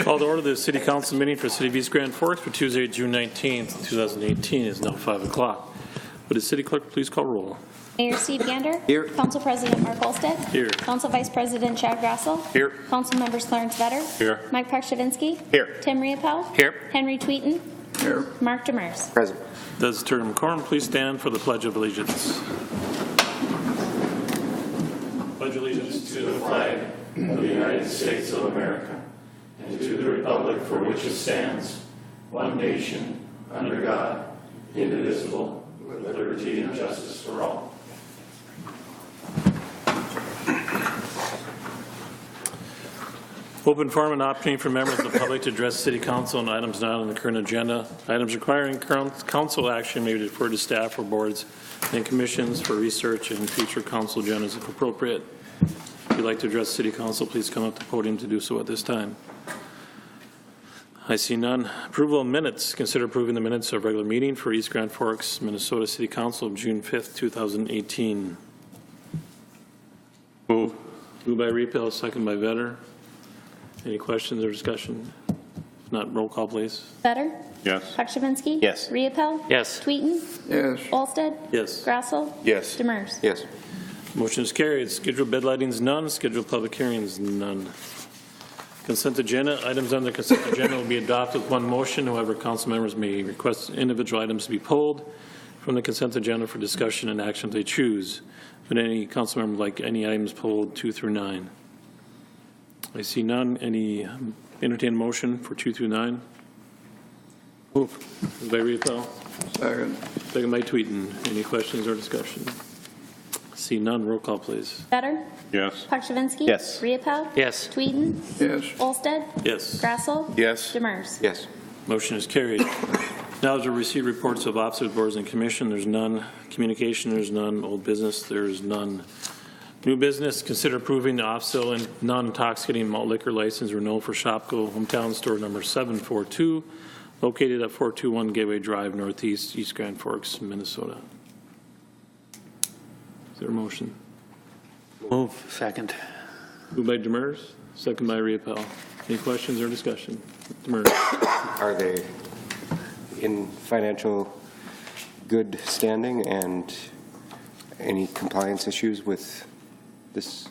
Call to order the City Council meeting for City of East Grand Forks for Tuesday, June 19th, 2018. It is now 5 o'clock. Would the City Clerk please call roll? Mayor Steve Gander. Here. Council President Mark Olstead. Here. Council Vice President Chad Grassel. Here. Council Members Clarence Vetter. Here. Mike Pakshavinsky. Here. Tim Riopel. Here. Henry Tweeten. Here. Mark Demers. Present. Does term quorum please stand for the Pledge of Allegiance? Pledge allegiance to the flag of the United States of America and to the republic for which it stands, one nation, under God, indivisible, with liberty and justice for all. Open forum and opportunity for members of the public to address City Council on items not on the current agenda. Items requiring current council action may be deferred to staff or boards and commissions for research and future council agendas if appropriate. If you'd like to address City Council, please come up to the podium to do so at this time. I see none. Approval of minutes. Consider approving the minutes of regular meeting for East Grand Forks, Minnesota City Council of June 5th, 2018. Move. Moved by Riopel, second by Vetter. Any questions or discussion? If not, roll call, please. Vetter. Yes. Pakshavinsky. Yes. Riopel. Yes. Tweeten. Yes. Olstead. Yes. Grassel. Yes. Demers. Yes. Motion is carried. Scheduled bid lightings, none. Scheduled public hearings, none. Consent agenda. Items on the consent agenda will be adopted with one motion. However, council members may request individual items to be pulled from the consent agenda for discussion and action if they choose. Would any council member like any items pulled 2 through 9? I see none. Any entertained motion for 2 through 9? Move. Moved by Riopel. Second. Second by Tweeten. Any questions or discussion? See none. Roll call, please. Vetter. Yes. Pakshavinsky. Yes. Riopel. Yes. Tweeten. Yes. Olstead. Yes. Grassel. Yes. Demers. Yes. Motion is carried. Now to receive reports of officers, boards, and commission. There's none. Communication, there's none. Old business, there's none. New business, consider approving the off-sale and non-intoxicating malt liquor license renewal for Shopko Hometown Store number 742, located at 421 Gateway Drive, Northeast, East Grand Forks, Minnesota. Is there a motion? Move. Second. Moved by Demers, second by Riopel. Any questions or discussion? Demers. Are they in financial good standing and any compliance issues with this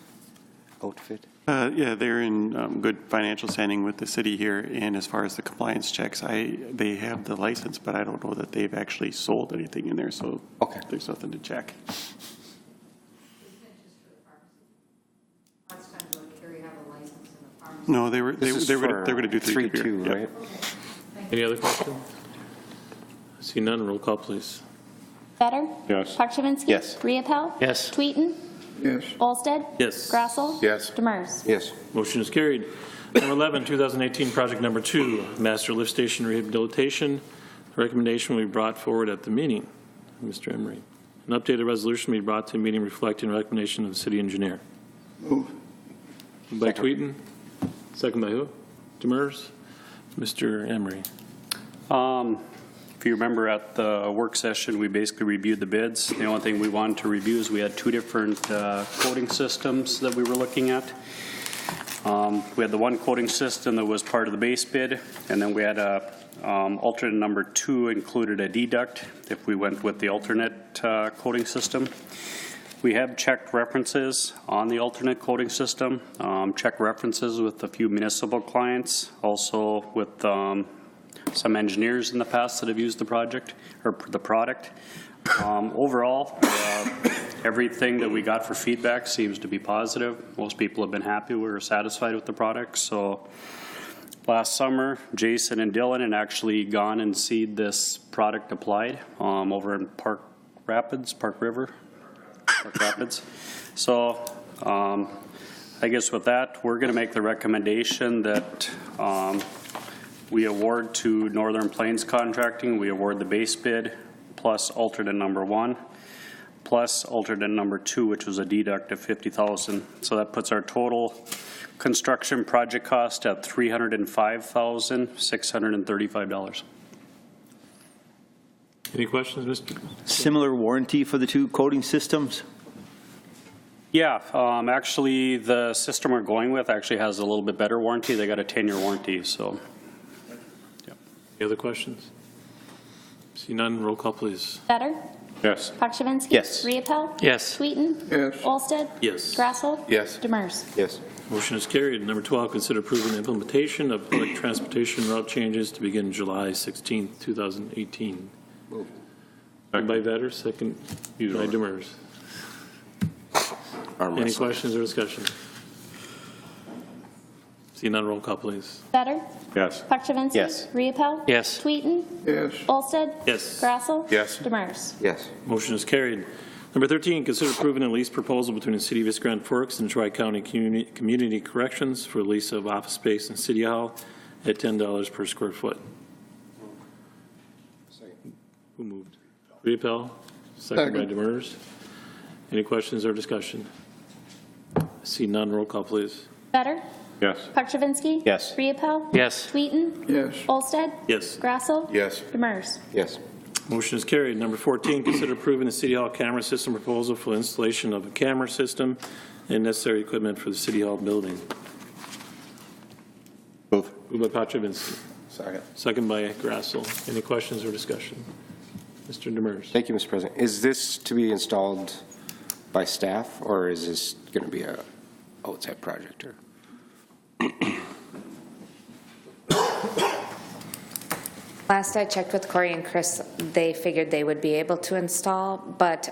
outfit? Yeah, they're in good financial standing with the city here, and as far as the compliance checks, they have the license, but I don't know that they've actually sold anything in there, so okay. There's nothing to check. No, they were going to do 3-2, right? Yep. Any other questions? See none. Roll call, please. Vetter. Yes. Pakshavinsky. Yes. Riopel. Yes. Tweeten. Yes. Olstead. Yes. Grassel. Yes. Demers. Yes. Motion is carried. Number 11, 2018 project number 2, Master Lift Station Rehabilitation. The recommendation will be brought forward at the meeting. Mr. Emery. An updated resolution will be brought to the meeting reflecting the recommendation of the city engineer. Move. Moved by Tweeten. Second by who? Demers. Mr. Emery. If you remember at the work session, we basically reviewed the bids. The only thing we wanted to review is we had 2 different quoting systems that we were looking at. We had the one quoting system that was part of the base bid, and then we had a alternate number 2 included a deduct if we went with the alternate quoting system. We have checked references on the alternate quoting system, checked references with a few municipal clients, also with some engineers in the past that have used the project or the product. Overall, everything that we got for feedback seems to be positive. Most people have been happy. We were satisfied with the product. So last summer, Jason and Dylan had actually gone and seen this product applied over in Park Rapids. So I guess with that, we're going to make the recommendation that we award to Northern Plains Contracting. We award the base bid plus alternate number 1 plus alternate number 2, which was a deduct of $50,000. So that puts our total construction project cost at $305,635. Any questions, Mr.? Similar warranty for the 2 coating systems? Yeah, actually, the system we're going with actually has a little bit better warranty. They got a 10-year warranty, so. Any other questions? See none, roll call, please. Better? Yes. Pakshavinsky? Yes. Riepel? Yes. Sweeten? Yes. Olsted? Yes. Grassel? Yes. Demers? Yes. Motion is carried. Number 12, consider approving the implementation of public transportation route changes to begin July 16, 2018. Move. Moved by Vetter, second by Demers. Any questions or discussion? See none, roll call, please. Better? Yes. Pakshavinsky? Yes. Riepel? Yes. Sweeten? Yes. Olsted? Yes. Grassel? Yes. Demers? Yes. Motion is carried. Number 13, consider approving a lease proposal between the City of East Grand Forks and Tri-County Community Corrections for lease of office space in City Hall at $10 per square foot. Who moved? Riepel, second by Demers. Any questions or discussion? See none, roll call, please. Better? Yes. Pakshavinsky? Yes. Riepel? Yes. Sweeten? Yes. Olsted? Yes. Grassel? Yes. Demers? Yes. Motion is carried. Number 14, consider approving the City Hall camera system proposal for installation of a camera system and necessary equipment for the City Hall building. Move. Moved by Pakshavinsky, Second. second by Grassel. Any questions or discussion? Mr. Demers. Thank you, Mr. President. Is this to be installed by staff, or is this going to be a outside project? Or? Last I checked with Corey and Chris, they figured they would be able to install, but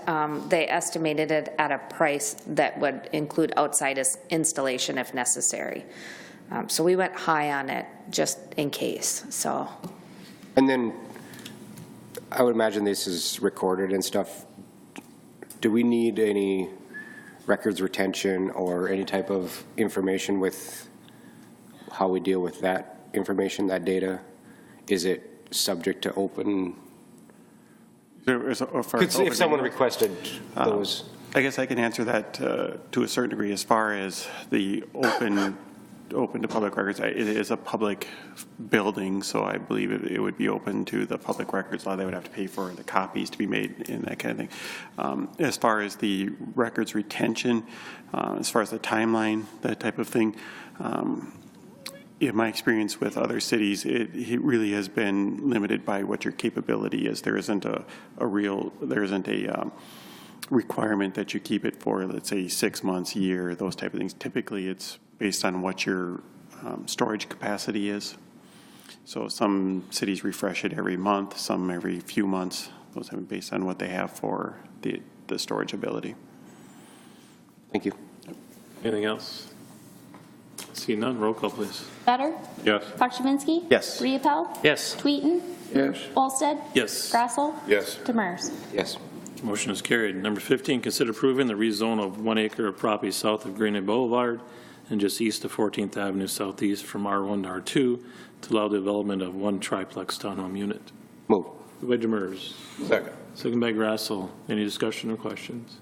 they estimated it at a price that would include outside installation if necessary. So we went high on it just in case, so. And then I would imagine this is recorded and stuff. Do we need any records retention or any type of information with how we deal with that information, that data? Is it subject to open? If someone requested those. I guess I can answer that to a certain degree as far as the open to public records. It is a public building, so I believe it would be open to the public records law. They would have to pay for the copies to be made and that kind of thing. As far as the records retention, as far as the timeline, that type of thing, in my experience with other cities, it really has been limited by what your capability is. There isn't a requirement that you keep it for, let's say, 6 months, year, those type of things. Typically, it's based on what your storage capacity is. So some cities refresh it every month, some every few months. Those are based on what they have for the storage ability. Thank you. Anything else? See none, roll call, please. Better? Yes. Pakshavinsky? Yes. Riepel? Yes. Sweeten? Yes. Olsted? Yes. Grassel? Yes. Demers? Yes. Motion is carried. Number 15, consider approving the rezone of 1 acre of property south of Greenway Boulevard and just east of 14th Avenue Southeast from R1 to R2 to allow the development of 1 triplex townhome unit. Move. Moved by Demers. Second. Second by Grassel. Any discussion or questions?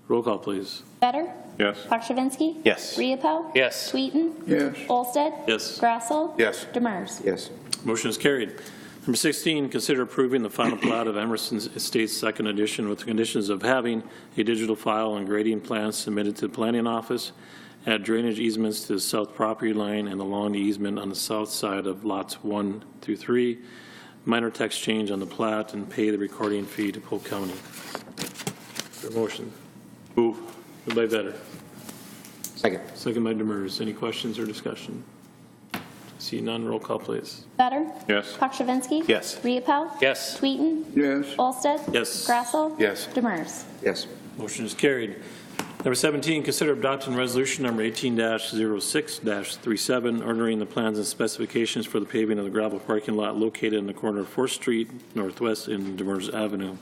Roll call, please. Better? Yes. Pakshavinsky? Yes. Riepel? Yes. Sweeten? Yes. Olsted? Yes. Grassel? Yes. Demers? Yes. Motion is carried. Number 16, consider approving the final plat of Emerson's Estates Second Edition with the conditions of having a digital file and grading plans submitted to the planning office, add drainage easements to the south property line and along the easement on the south side of lots 1 through 3, minor text change on the plat, and pay the recording fee to Polk County. For motion. Move. Moved by Vetter. Second. Second by Demers. Any questions or discussion? See none, roll call, please. Better? Yes. Pakshavinsky? Yes. Riepel? Yes. Sweeten? Yes. Olsted? Yes. Grassel? Yes. Demers? Yes. Motion is carried. Number 17, consider adopting resolution number 18-06-37, ordering the plans and specifications for the paving of the gravel parking lot located in the corner of 4th Street Northwest in Demers Avenue.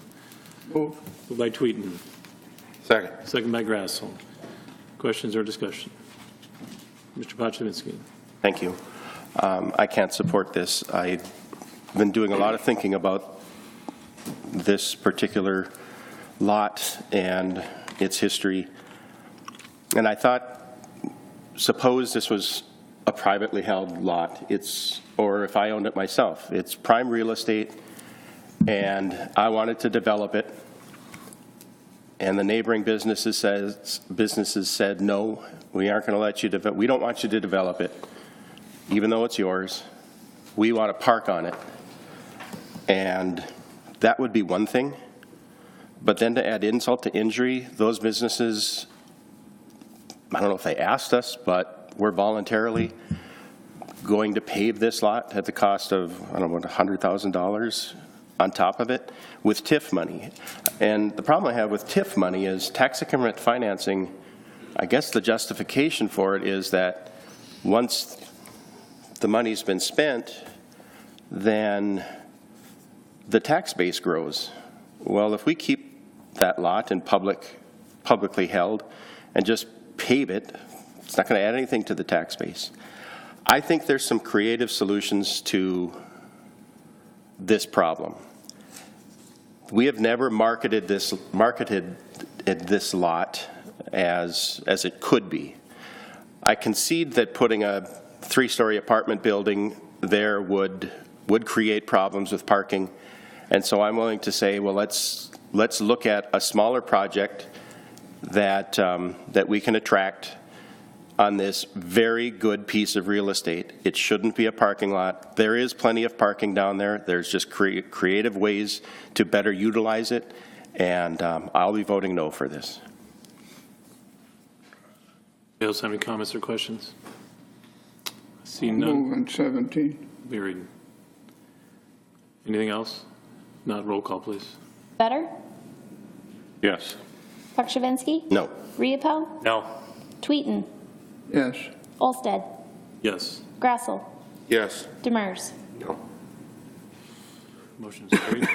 Move. Moved by Tweeten. Second. Second by Grassel. Questions or discussion? Mr. Pakshavinsky. Thank you. I can't support this. I've been doing a lot of thinking about this particular lot and its history. And I thought, suppose this was a privately held lot, or if I owned it myself. It's prime real estate, and I wanted to develop it. and the neighboring businesses said, no, we aren't going to let you develop, we don't want you to develop it, even though it's yours. We want to park on it. And that would be one thing. But then to add insult to injury, those businesses, I don't know if they asked us, but we're voluntarily going to pave this lot at the cost of, I don't know, $100,000 on top of it with TIF money. And the problem I have with TIF money is tax increment financing. I guess the justification for it is that once the money's been spent, then the tax base grows. Well, if we keep that lot in publicly held and just pave it, it's not going to add anything to the tax base. I think there's some creative solutions to this problem. We have never marketed this lot as it could be. I concede that putting a 3-story apartment building there would create problems with parking, and so I'm willing to say, well, let's look at a smaller project that we can attract on this very good piece of real estate. It shouldn't be a parking lot. There is plenty of parking down there. There's just creative ways to better utilize it, and I'll be voting no for this. Anybody else have any comments or questions? Seeing none. Move on 17. Be reading. Anything else? Not roll call, please. Better? Yes. Pakshavinsky? No. Riepel? No. Tweeten? Yes. Olsted? Yes. Grassel? Yes. Demers? No. Motion is carried.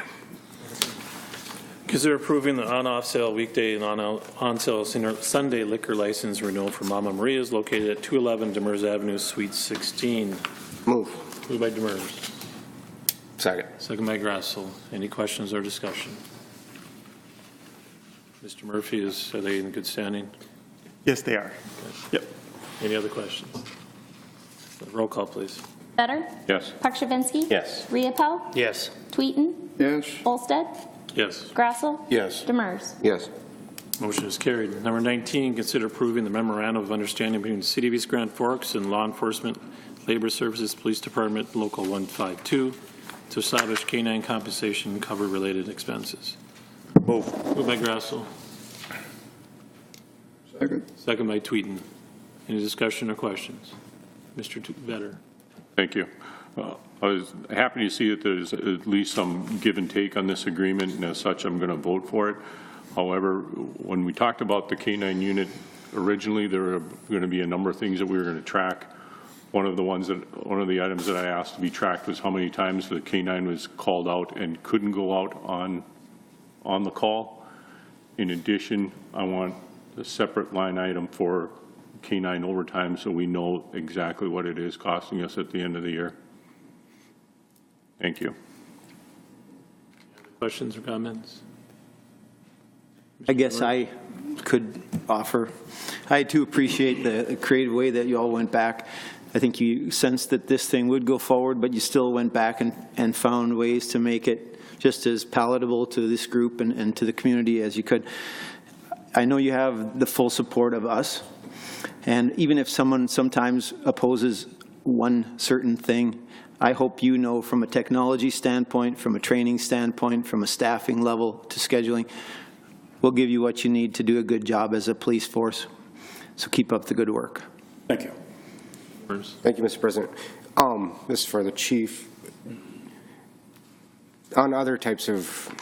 Consider approving the on-off sale weekday and on-sale Sunday liquor license renewal for Mama Maria's located at 211 Demers Avenue, Suite 16. Move. Moved by Demers. Second. Second by Grassel. Any questions or discussion? Mr. Murphy, are they in good standing? Yes, they are. Yep. Any other questions? Roll call, please. Better? Yes. Pakshavinsky? Yes. Riepel? Yes. Tweeten? Yes. Olsted? Yes. Grassel? Yes. Demers? Yes. Motion is carried. Number 19, consider approving the memorandum of understanding between the City of East Grand Forks and Law Enforcement Labor Services Police Department Local 152 to establish canine compensation and cover related expenses. Move. Moved by Grassel. Second. Second by Tweeten. Any discussion or questions? Mr. Vetter. Thank you. I was happy to see that there's at least some give and take on this agreement, and as such, I'm going to vote for it. However, when we talked about the K-9 unit originally, there were going to be a number of things that we were going to track. One of the items that I asked to be tracked was how many times the K-9 was called out and couldn't go out on the call. In addition, I want a separate line item for K-9 overtime so we know exactly what it is costing us at the end of the year. Thank you. Questions or comments? I guess I could offer. I too appreciate the creative way that you all went back. I think you sensed that this thing would go forward, but you still went back and found ways to make it just as palatable to this group and to the community as you could. I know you have the full support of us, and even if someone sometimes opposes one certain thing, I hope you know from a technology standpoint, from a training standpoint, from a staffing level to scheduling, we'll give you what you need to do a good job as a police force. So keep up the good work. Thank you. Thank you, Mr. President. This is for the chief. On other types of,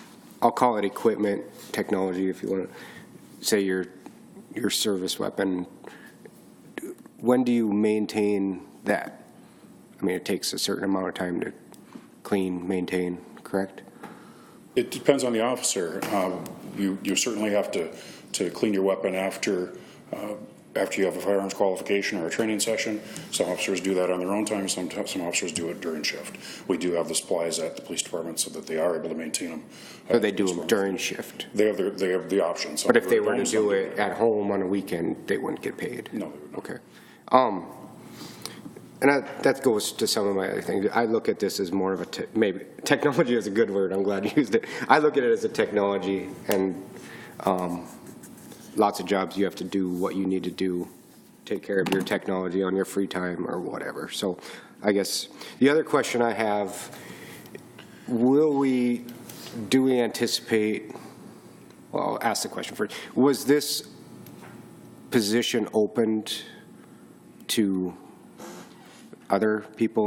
I'll call it equipment, technology, if you want to say your service weapon, when do you maintain that? I mean, it takes a certain amount of time to clean, maintain, correct? It depends on the officer. You certainly have to clean your weapon after you have a firearms qualification or a training session. Some officers do that on their own time. Some officers do it during shift. We do have the supplies at the police department so that they are able to maintain them. Or they do them during shift? They have the option. But if they were to do it at home on a weekend, they wouldn't get paid? No, they would not. Okay. And that goes to some of my other things. I look at this as more of a, maybe technology is a good word, I'm glad you used it. I look at it as a technology, and Lots of jobs you have to do what you need to do, take care of your technology on your free time or whatever. So I guess the other question I have, do we anticipate, well, I'll ask the question first. Was this position opened to other people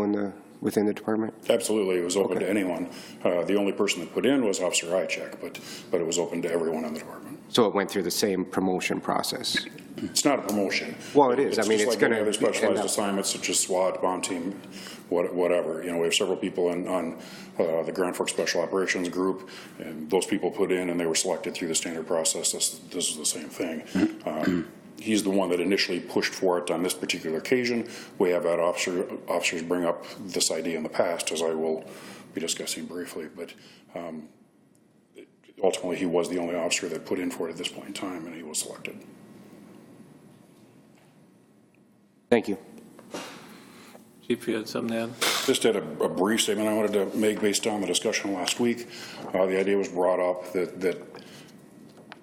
within the department? Absolutely, it was open to anyone. The only person that put in was Officer Hychek, but it was open to everyone in the department. So it went through the same promotion process? It's not a promotion. Well, it is. I mean, just it's like going any to other specialized assignments, such as SWAT, bomb team, whatever. You know, we have several people on the Grand Forks Special Operations Group, and those people put in and they were selected through the standard process. This is the same thing. He's the one that initially pushed for it on this particular occasion. We have had officers bring up this idea in the past, as I will be discussing briefly, but ultimately he was the only officer that put in for it at this point in time, and he was selected. Thank you. Chief, you had something to add? Just had a brief statement I wanted to make based on the discussion last week. The idea was brought up that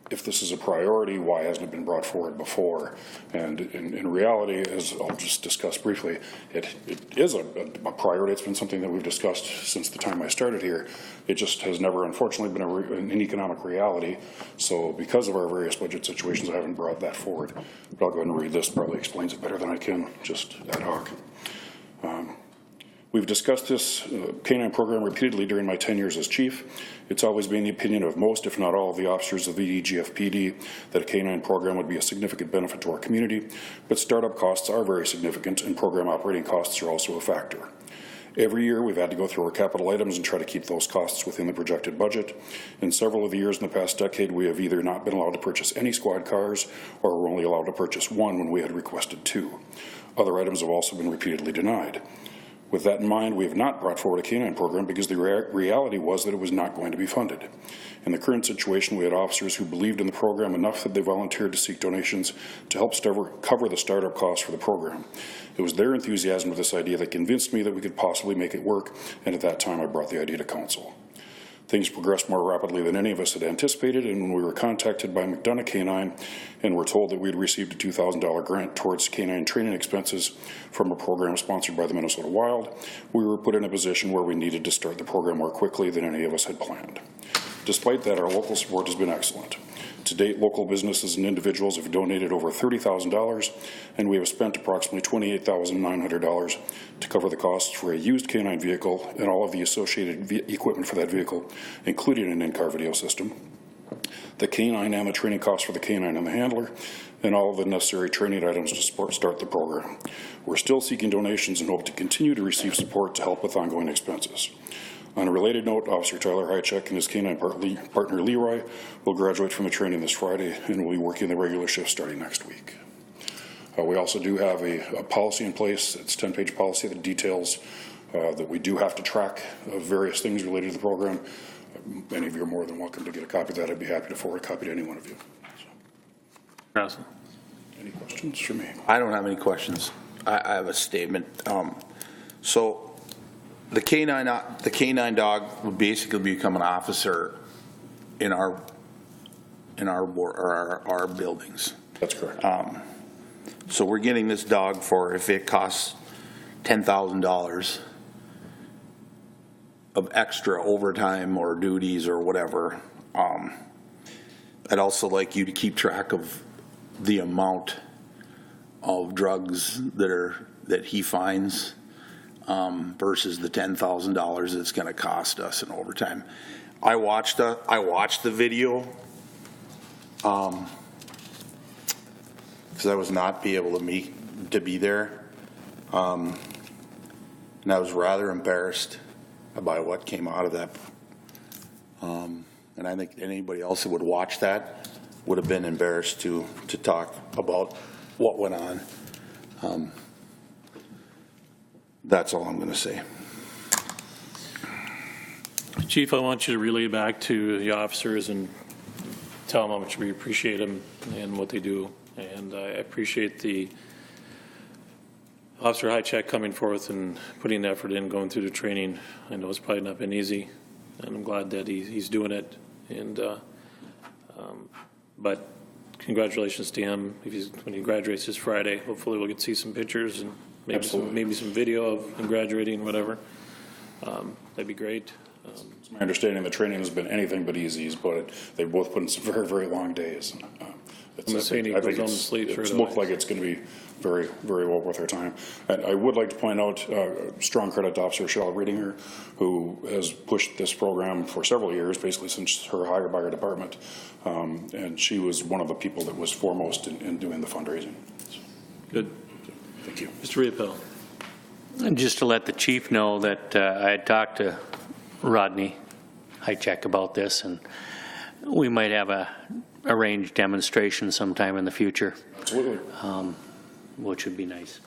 if this is a priority, why hasn't it been brought forward before? And in reality, as I'll just discuss briefly, it is a priority. It's been something that we've discussed since the time I started here. It just has never, unfortunately, been an economic reality. So because of our various budget situations, I haven't brought that forward. But I'll go ahead and read this. Probably explains it better than I can, just ad hoc. We've discussed this K-9 program repeatedly during my 10 years as chief. It's always been the opinion of most, if not all, of the officers of the EGFPD that a K-9 program would be a significant benefit to our community, but startup costs are very significant and program operating costs are also a factor. Every year we've had to go through our capital items and try to keep those costs within the projected budget. In several of the years in the past decade, we have either not been allowed to purchase any squad cars or were only allowed to purchase one when we had requested two. Other items have also been repeatedly denied. With that in mind, we have not brought forward a K-9 program because the reality was that it was not going to be funded. In the current situation, we had officers who believed in the program enough that they volunteered to seek donations to help cover the startup costs for the program. It was their enthusiasm with this idea that convinced me that we could possibly make it work, and at that time I brought the idea to council. Things progressed more rapidly than any of us had anticipated, and when we were contacted by McDonough K-9 and were told that we had received a $2,000 grant towards K-9 training expenses from a program sponsored by the Minnesota Wild, we were put in a position where we needed to start the program more quickly than any of us had planned. Despite that, our local support has been excellent. To date, local businesses and individuals have donated over $30,000, and we have spent approximately $28,900 to cover the costs for a used K-9 vehicle and all of the associated equipment for that vehicle, including an in-car video system, the K-9 and the training costs for the K-9 and the handler, and all of the necessary training items to start the program. We're still seeking donations and hope to continue to receive support to help with ongoing expenses. On a related note, Officer Tyler Hychek and his K-9 partner Leroy will graduate from the training this Friday and will be working the regular shift starting next week. We also do have a policy in place. It's a 10-page policy that details that we do have to track various things related to the program. Many of you are more than welcome to get a copy of that. I'd be happy to forward a copy to any one of you. So, any questions for me? I don't have any questions. I have a statement. So the K-9 dog would basically become an officer in our buildings. That's correct. So we're getting this dog for, if it costs $10,000 of extra overtime or duties or whatever, I'd also like you to keep track of the amount of drugs that he finds versus the $10,000 it's going to cost us in overtime. I watched the video because I was not able to be there, and I was rather embarrassed by what came out of that. And I think anybody else that would watch that would have been embarrassed to talk about what went on. That's all I'm going to say. Chief, I want you to relay back to the officers and tell them how much we appreciate them and what they do. And I appreciate the Officer Hychek coming forth and putting the effort in, going through the training. I know it's probably not been easy, and I'm glad that he's doing it. And But congratulations to him. When he graduates this Friday, hopefully we'll get to see some pictures and maybe some video of him graduating, whatever. That'd be great. It's my understanding the training has been anything but easy, but they both put in some very, very long days. I'm assuming he goes home to sleep It right looks away. like it's going to be very, very well worth our time. And I would like to point out strong credit to Officer Cheryl Riedinger, who has pushed this program for several years, basically since her hire by our department. And she was one of the people that was foremost in doing the fundraising. Good. Thank you. Mr. Riepel. And just to let the chief know that I had talked to Rodney Highcheck about this, and we might have a arranged demonstration sometime in the future, Absolutely. which would be nice.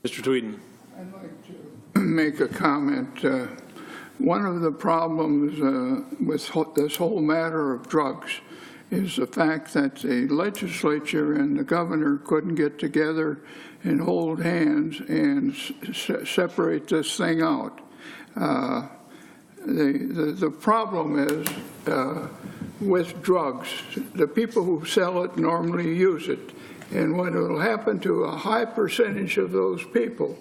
Mr. Tweeden. I'd like to make a comment. One of the problems with this whole matter of drugs is the fact that the legislature and the governor couldn't get together and hold hands and separate this thing out. The problem is with drugs, the people who sell it normally use it. And what will happen to a high percentage of those people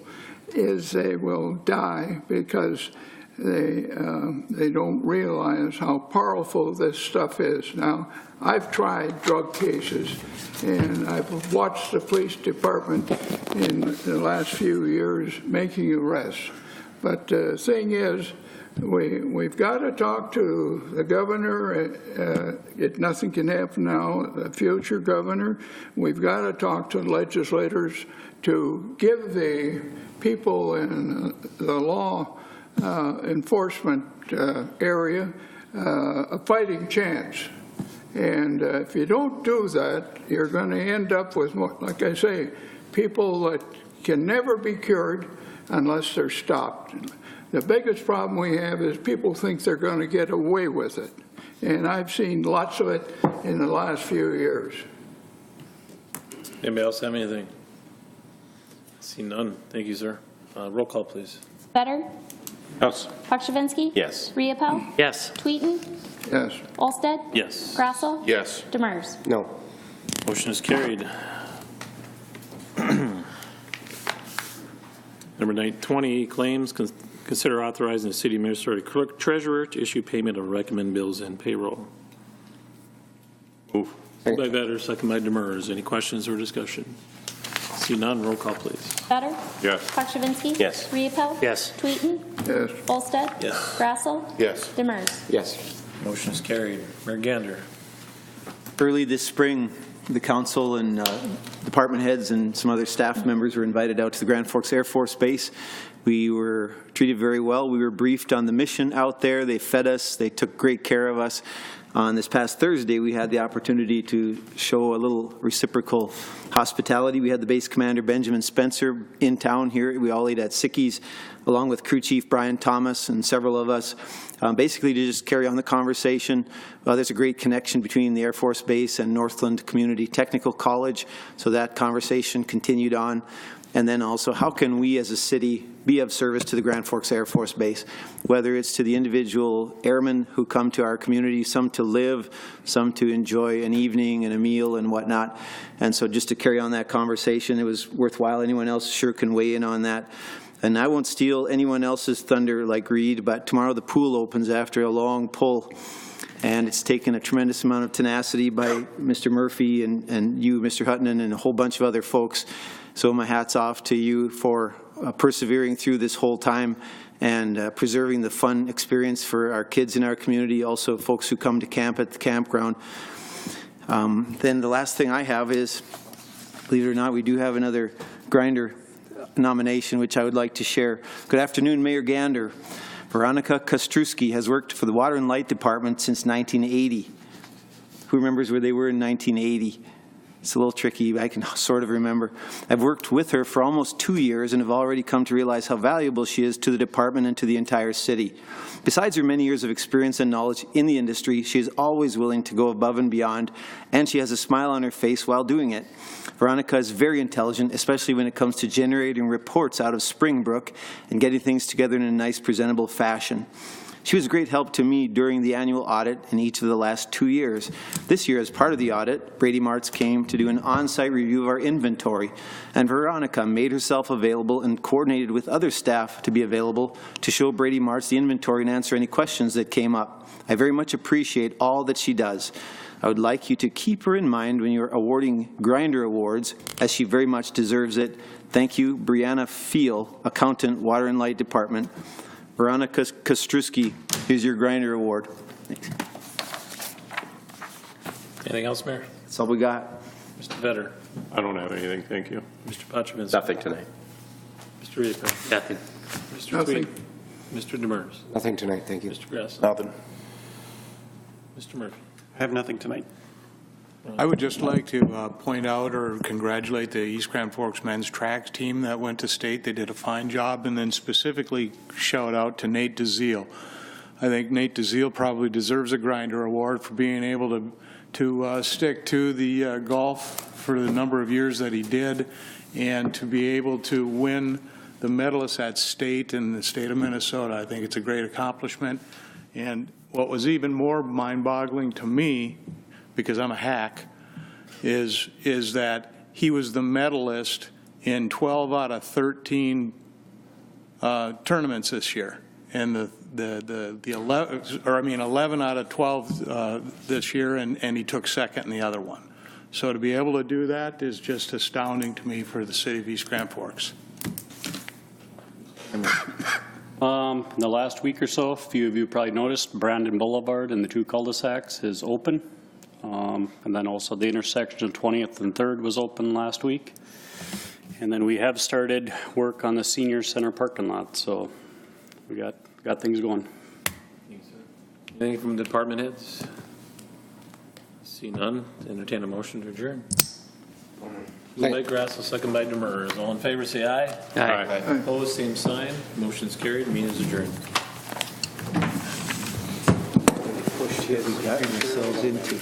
is they will die because they don't realize how powerful this stuff is. Now, I've tried drug cases, and I've watched the police department in the last few years making arrests. But the thing is, we've got to talk to the governor. Nothing can happen now, the future governor. We've got to talk to legislators to give the people in the law enforcement area a fighting chance. And if you don't do that, you're going to end up with, like I say, people that can never be cured unless they're stopped. The biggest problem we have is people think they're going to get away with it. And I've seen lots of it in the last few years. Anybody else have anything? See none. Thank you, sir. Roll call, please. Better? Yes. Pakshavinsky? Yes. Riepel? Yes. Tweeten? Yes. Olsted? Yes. Grassel? Yes. Demers? No. Motion is carried. Number 20, claims. Consider authorizing the city administrator clerk treasurer to issue payment of recommend bills and payroll. Move. Moved by Vetter, second by Demers. Any questions or discussion? See none. Roll call, please. Better? Yes. Pakshavinsky? Yes. Riepel? Yes. Tweeten? Yes. Olsted? Yes. Grassel? Yes. Demers? Yes. Motion is carried. Mayor Gander. Early this spring, the council and department heads and some other staff members were invited out to the Grand Forks Air Force Base. We were treated very well. We were briefed on the mission out there. They fed us. They took great care of us. On this past Thursday, we had the opportunity to show a little reciprocal hospitality. We had the base commander, Benjamin Spencer, in town here. We all ate at Sicky's, along with crew chief Brian Thomas and several of us, basically to just carry on the conversation. There's a great connection between the Air Force Base and Northland Community Technical College, so that conversation continued on. And then also, how can we as a city be of service to the Grand Forks Air Force Base, whether it's to the individual airmen who come to our community, some to live, some to enjoy an evening and a meal and whatnot. And so just to carry on that conversation, it was worthwhile. Anyone else sure can weigh in on that. And I won't steal anyone else's thunder like Reed, but tomorrow the pool opens after a long pull. And it's taken a tremendous amount of tenacity by Mr. Murphy and you, Mr. Hutton, and a whole bunch of other folks. So my hat's off to you for persevering through this whole time and preserving the fun experience for our kids in our community, also folks who come to camp at the campground. Then the last thing I have is, believe it or not, we do have another grinder nomination, which I would like to share. Good afternoon, Mayor Gander. Veronica Kostruski has worked for the Water and Light Department since 1980. Who remembers where they were in 1980? It's a little tricky. I can sort of remember. I've worked with her for almost 2 years and have already come to realize how valuable she is to the department and to the entire city. Besides her many years of experience and knowledge in the industry, she is always willing to go above and beyond, and she has a smile on her face while doing it. Veronica is very intelligent, especially when it comes to generating reports out of Springbrook and getting things together in a nice, presentable fashion. She was a great help to me during the annual audit in each of the last 2 years. This year, as part of the audit, Brady Martz came to do an on-site review of our inventory, and Veronica made herself available and coordinated with other staff to be available to show Brady Martz the inventory and answer any questions that came up. I very much appreciate all that she does. I would like you to keep her in mind when you're awarding Grinder Awards, as she very much deserves it. Thank you, Brianna Feel, Accountant, Water and Light Department. Veronica Kostruski, here's your Grinder Award. Thanks. Anything else, Mayor? That's all we got. Mr. Vetter? I don't have anything, thank you. Mr. Pachivinsky? Nothing tonight. Mr. Riepel? Nothing. Mr. Nothing. Tweed? Mr. Demers? Nothing tonight, thank you. Mr. Gress? Nothing. Mr. Murphy? I have nothing tonight. I would just like to point out or congratulate the East Grand Forks men's track team that went to state. They did a fine job, and then specifically shout out to Nate DeZiel. I think Nate DeZiel probably deserves a Grinder Award for being able to stick to the golf for the number of years that he did, and to be able to win the medalists at state in the state of Minnesota. I think it's a great accomplishment. And what was even more mind-boggling to me, because I'm a hack, is that he was the medalist in 12 out of 13 tournaments this year, and the 11 out of 12 this year, and he took second in the other one. So to be able to do that is just astounding to me for the city of East Grand Forks. In the last week or so, a few of you probably noticed, Brandon Boulevard and the 2 cul-de-sacs is open. And then also the intersection of 20th and 3rd was open last week. And then we have started work on the senior center parking lot, so we got things going. Anything from the department heads? See none. Entertain a motion to adjourn. Moved by Grassel, second by Demers. All in favor, say aye. Aye. Opposed, same sign. Motion's carried. Meeting is adjourned. Pushed here, we got ourselves into.